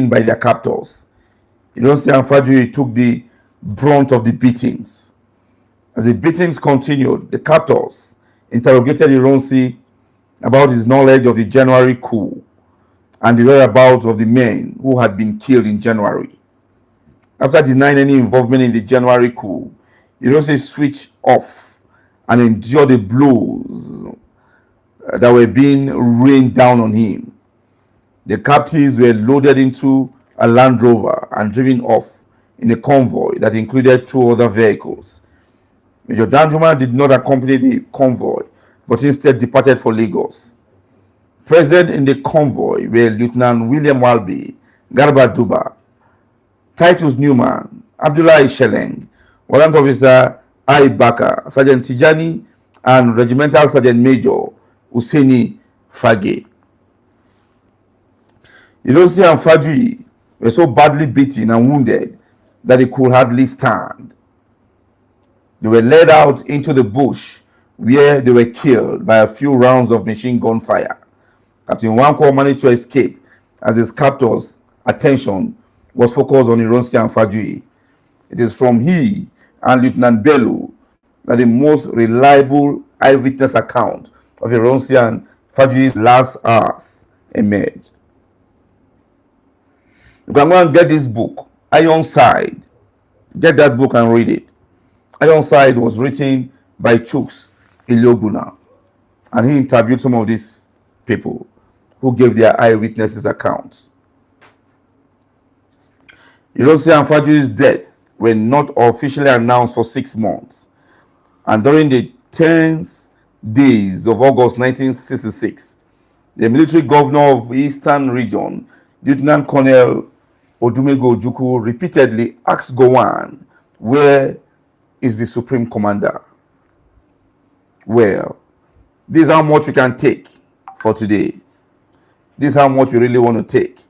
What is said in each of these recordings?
by their captors. Ironsi and Fajui took the brunt of the beatings. As the beatings continued, the captors interrogated Ironsi about his knowledge of the January coup and the whereabouts of the men who had been killed in January. After denying any involvement in the January coup, Ironsi switched off and endured the blows that were being rained down on him. The captives were loaded into a Land Rover and driven off in a convoy that included 2 other vehicles. Major Danjuma did not accompany the convoy, but instead departed for Lagos. Present in the convoy were Lieutenant William Walby, Garba Duba, Titus Newman, Abdullah Sheleng, Warrant Officer I. Baka, Sergeant Tijani, and Regimental Sergeant Major Husseini Fage. Ironsi and Fajui were so badly beaten and wounded that they could hardly stand. They were led out into the bush where they were killed by a few rounds of machine gun fire. Captain Wanko managed to escape as his captors' attention was focused on Ironsi and Fajui. It is from he and Lieutenant Bello that the most reliable eyewitness account of Ironsi and Fajui's last hours emerged. You can go and get this book, Ironside. Get that book and read it. Ironside was written by Chuks Iliobuna, and he interviewed some of these people who gave their eyewitnesses accounts. Ironsi and Fajui's death were not officially announced for 6 months, and during the tense days of August 1966, the military governor of Eastern Region, Lieutenant Colonel Odumego Ojukwu, repeatedly asked Gowon, where is the Supreme Commander? Well, this is how much we can take for today. This is how much we really want to take.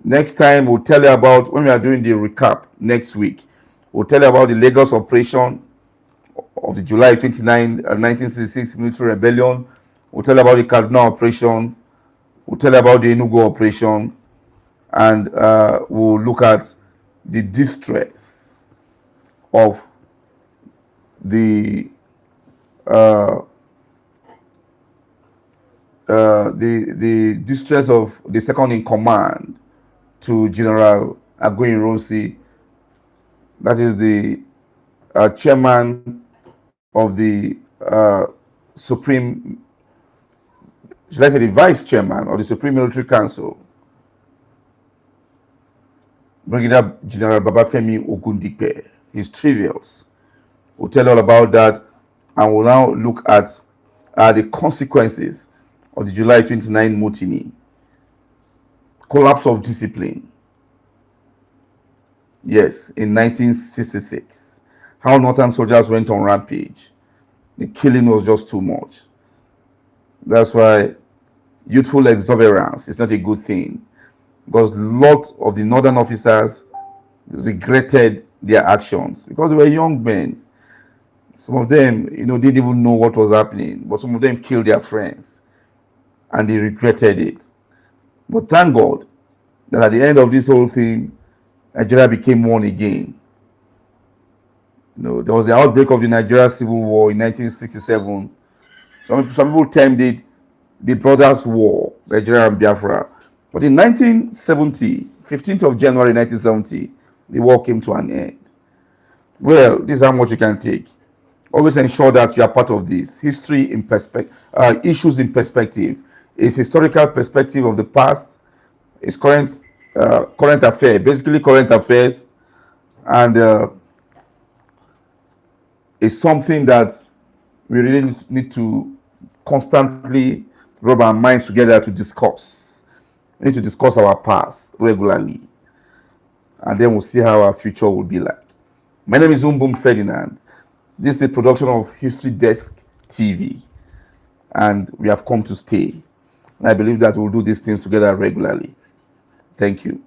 Next time, we'll tell you about, when we are doing the recap next week, we'll tell you about the Lagos operation of the July 29, 1966 military rebellion. We'll tell you about the Kaduna operation. We'll tell you about the Enugu operation. And we'll look at the distress of the distress of the second in command to General Agoyin Ronsi, that is the chairman of the Supreme, should I say the vice chairman of the Supreme Military Council, Brigadier General Babafemi Ogundipe. His trivials. We'll tell you all about that, and we'll now look at the consequences of the July 29 mutiny. Collapse of discipline. Yes, in 1966. How northern soldiers went on rampage. The killing was just too much. That's why youthful exuberance is not a good thing, because a lot of the northern officers regretted their actions because they were young men. Some of them, didn't even know what was happening, but some of them killed their friends and they regretted it. But thank God that at the end of this whole thing, Nigeria became one again. There was the outbreak of the Nigeria Civil War in 1967. Some people termed it the Brothers' War, Nigeria and Biafra. But in 1970, 15th of January 1970, the war came to an end. Well, this is how much you can take. Always ensure that you are part of this. History in perspective, issues in perspective. It's historical perspective of the past. It's current affair, basically current affairs, and it's something that we really need to constantly rub our minds together to discuss. We need to discuss our past regularly, and then we'll see how our future will be like. My name is Mbum Ferdinand. This is a production of History Desk TV, and we have come to stay. And I believe that we'll do these things together regularly. Thank you.